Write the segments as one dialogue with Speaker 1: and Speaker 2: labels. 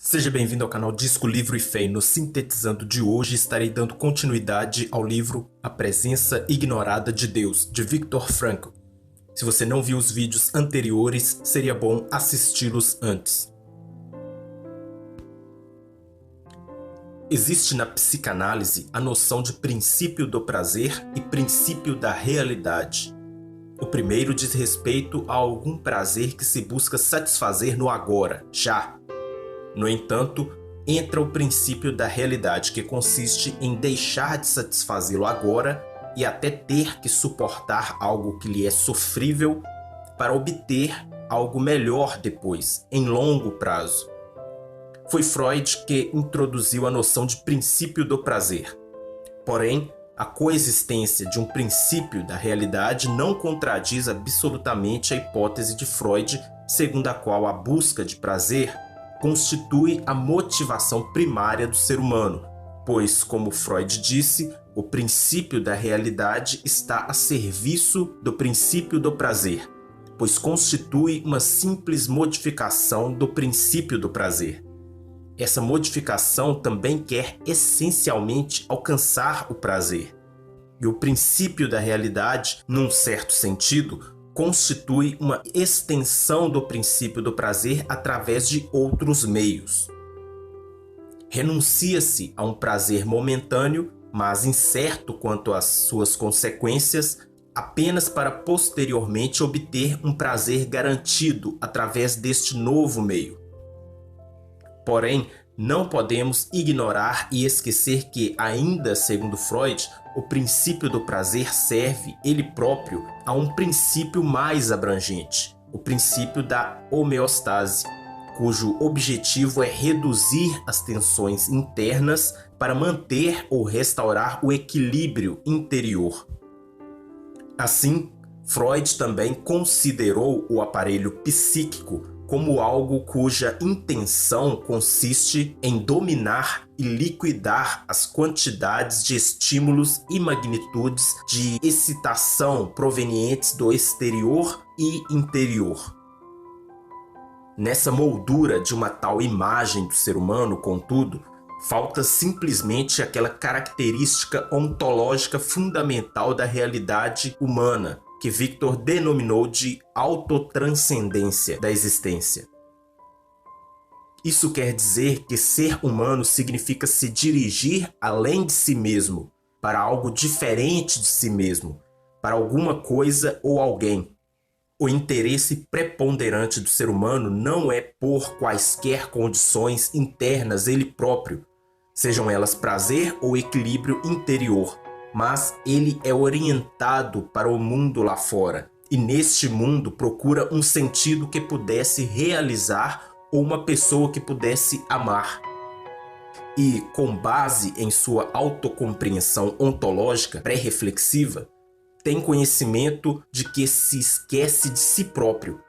Speaker 1: Seja bem-vindo ao canal Disco, Livro e Fé. E no Sintetizando de hoje estarei dando continuidade ao livro A Presença Ignorada de Deus, de Viktor Frankl. Se você não viu os vídeos anteriores, seria bom assisti-los antes. Existe na psicanálise a noção de princípio do prazer e princípio da realidade. O primeiro diz respeito a algum prazer que se busca satisfazer no agora, já. No entanto, entra o princípio da realidade, que consiste em deixar de satisfazê-lo agora e até ter que suportar algo que lhe é sofrível para obter algo melhor depois, em longo prazo. Foi Freud que introduziu a noção de princípio do prazer. Porém, a coexistência de um princípio da realidade não contradiz absolutamente a hipótese de Freud, segundo a qual a busca de prazer constitui a motivação primária do ser humano, pois, como Freud disse, o princípio da realidade está a serviço do princípio do prazer, pois constitui uma simples modificação do princípio do prazer. Essa modificação também quer essencialmente alcançar o prazer. E o princípio da realidade, num certo sentido, constitui uma extensão do princípio do prazer através de outros meios. Renuncia-se a um prazer momentâneo, mas incerto quanto às suas consequências, apenas para posteriormente obter um prazer garantido através deste novo meio. Porém, não podemos ignorar e esquecer que, ainda segundo Freud, o princípio do prazer serve, ele próprio, a um princípio mais abrangente, o princípio da homeostase, cujo objetivo é reduzir as tensões internas para manter ou restaurar o equilíbrio interior. Assim, Freud também considerou o aparelho psíquico como algo cuja intenção consiste em dominar e liquidar as quantidades de estímulos e magnitudes de excitação provenientes do exterior e interior. Nessa moldura de uma tal imagem do ser humano, contudo, falta simplesmente aquela característica ontológica fundamental da realidade humana, que Viktor denominou de autotranscendência da existência. Isso quer dizer que ser humano significa se dirigir além de si mesmo, para algo diferente de si mesmo, para alguma coisa ou alguém. O interesse preponderante do ser humano não é por quaisquer condições internas ele próprio, sejam elas prazer ou equilíbrio interior, mas ele é orientado para o mundo lá fora, e neste mundo procura um sentido que pudesse realizar ou uma pessoa que pudesse amar. E, com base em sua autocompreensão ontológica pré-reflexiva, tem conhecimento de que se esquece de si próprio,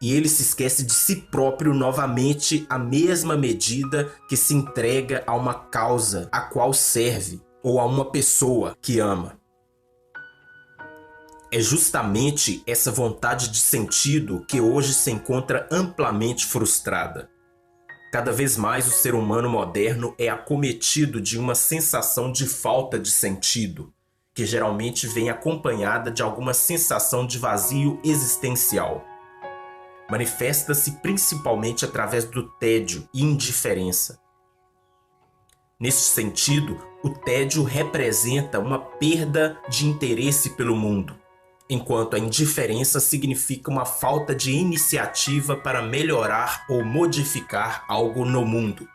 Speaker 1: e ele se esquece de si próprio novamente à mesma medida que se entrega a uma causa a qual serve, ou a uma pessoa que ama. É justamente essa vontade de sentido que hoje se encontra amplamente frustrada. Cada vez mais o ser humano moderno é acometido de uma sensação de falta de sentido, que geralmente vem acompanhada de alguma sensação de vazio existencial. Manifesta-se principalmente através do tédio e indiferença. Neste sentido, o tédio representa uma perda de interesse pelo mundo, enquanto a indiferença significa uma falta de iniciativa para melhorar ou modificar algo no mundo.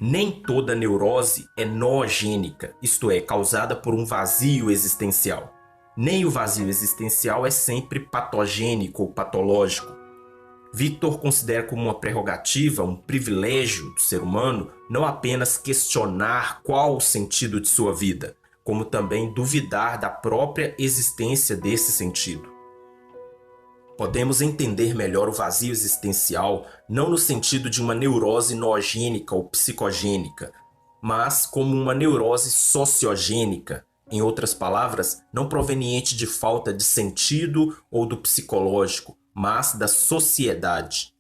Speaker 1: Nem toda neurose é noogênica, isto é, causada por um vazio existencial. Nem o vazio existencial é sempre patogênico ou patológico. Viktor considera como uma prerrogativa, um privilégio do ser humano, não apenas questionar qual o sentido de sua vida, como também duvidar da própria existência desse sentido. Podemos entender melhor o vazio existencial não no sentido de uma neurose noogênica ou psicogênica, mas como uma neurose sociogênica, em outras palavras, não proveniente de falta de sentido ou do psicológico, mas da sociedade.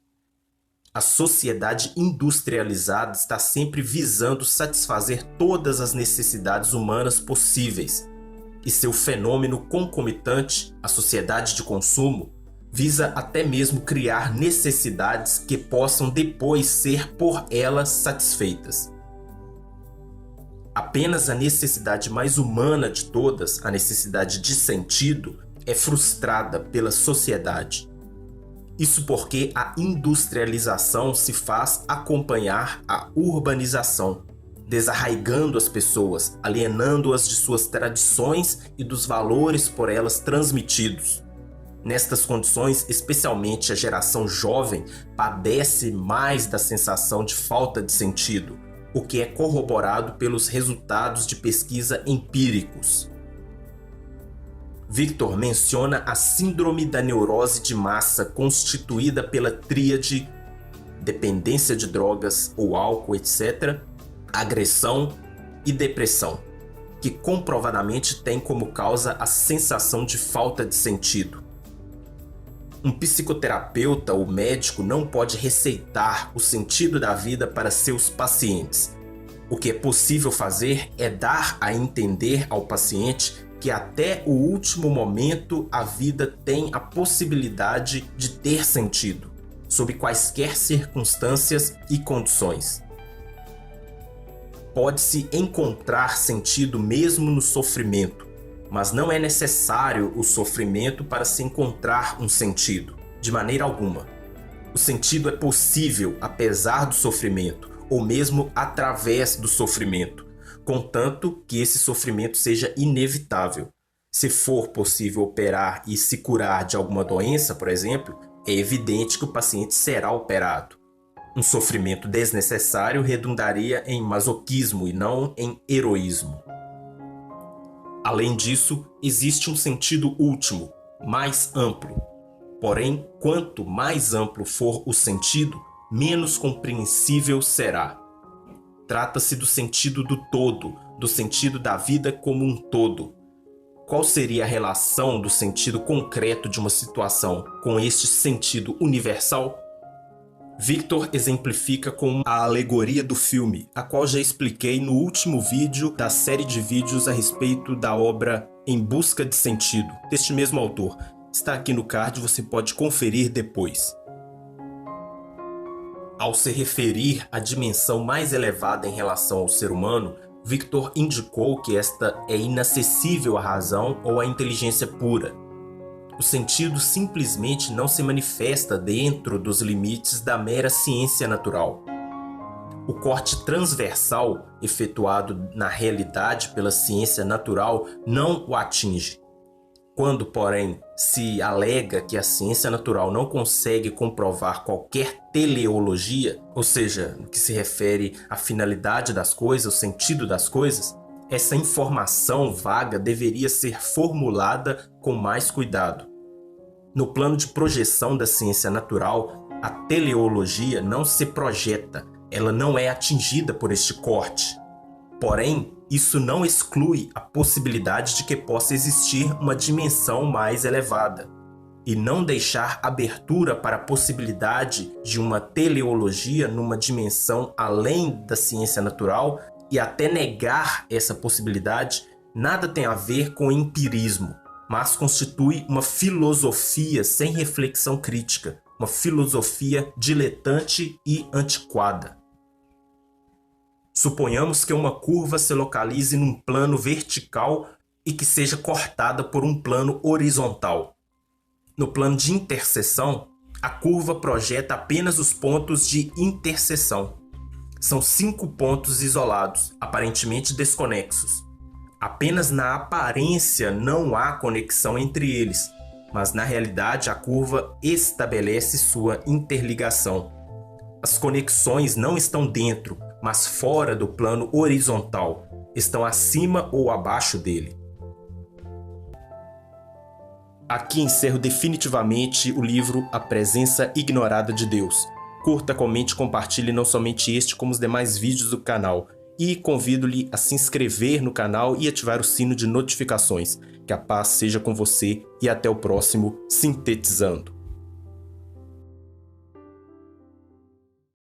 Speaker 1: A sociedade industrializada está sempre visando satisfazer todas as necessidades humanas possíveis, e seu fenômeno concomitante, a sociedade de consumo, visa até mesmo criar necessidades que possam depois ser por elas satisfeitas. Apenas a necessidade mais humana de todas, a necessidade de sentido, é frustrada pela sociedade. Isso porque a industrialização se faz acompanhar a urbanização, desarraigando as pessoas, alienando-as de suas tradições e dos valores por elas transmitidos. Nestas condições, especialmente a geração jovem padece mais da sensação de falta de sentido, o que é corroborado pelos resultados de pesquisa empíricos. Victor menciona a síndrome da neurose de massa constituída pela tríade dependência de drogas ou álcool, etc., agressão e depressão, que comprovadamente tem como causa a sensação de falta de sentido. Um psicoterapeuta ou médico não pode receitar o sentido da vida para seus pacientes. O que é possível fazer é dar a entender ao paciente que até o último momento a vida tem a possibilidade de ter sentido, sob quaisquer circunstâncias e condições. Pode-se encontrar sentido mesmo no sofrimento, mas não é necessário o sofrimento para se encontrar um sentido, de maneira alguma. O sentido é possível apesar do sofrimento, ou mesmo através do sofrimento, contanto que esse sofrimento seja inevitável. Se for possível operar e se curar de alguma doença, por exemplo, é evidente que o paciente será operado. Um sofrimento desnecessário redundaria em masoquismo e não em heroísmo. Além disso, existe um sentido último, mais amplo. Porém, quanto mais amplo for o sentido, menos compreensível será. Trata-se do sentido do todo, do sentido da vida como um todo. Qual seria a relação do sentido concreto de uma situação com este sentido universal? Victor exemplifica com a alegoria do filme, a qual já expliquei no último vídeo da série de vídeos a respeito da obra Em Busca de Sentido, deste mesmo autor. Está aqui no card, você pode conferir depois. Ao se referir à dimensão mais elevada em relação ao ser humano, Victor indicou que esta é inacessível à razão ou à inteligência pura. O sentido simplesmente não se manifesta dentro dos limites da mera ciência natural. O corte transversal efetuado na realidade pela ciência natural não o atinge. Quando, porém, se alega que a ciência natural não consegue comprovar qualquer teleologia, ou seja, no que se refere à finalidade das coisas, o sentido das coisas, essa informação vaga deveria ser formulada com mais cuidado. No plano de projeção da ciência natural, a teleologia não se projeta, ela não é atingida por este corte. Porém, isso não exclui a possibilidade de que possa existir uma dimensão mais elevada, e não deixar abertura para a possibilidade de uma teleologia numa dimensão além da ciência natural e até negar essa possibilidade nada tem a ver com empirismo, mas constitui uma filosofia sem reflexão crítica, uma filosofia diletante e antiquada. Suponhamos que uma curva se localize num plano vertical e que seja cortada por um plano horizontal. No plano de interseção, a curva projeta apenas os pontos de interseção. São 5 pontos isolados, aparentemente desconexos. Apenas na aparência não há conexão entre eles, mas na realidade a curva estabelece sua interligação. As conexões não estão dentro, mas fora do plano horizontal, estão acima ou abaixo dele. Aqui encerro definitivamente o livro A Presença Ignorada de Deus. Curta, comente e compartilhe não somente este, como os demais vídeos do canal. E convido-lhe a se inscrever no canal e ativar o sino de notificações. Que a paz seja com você e até o próximo Sintetizando.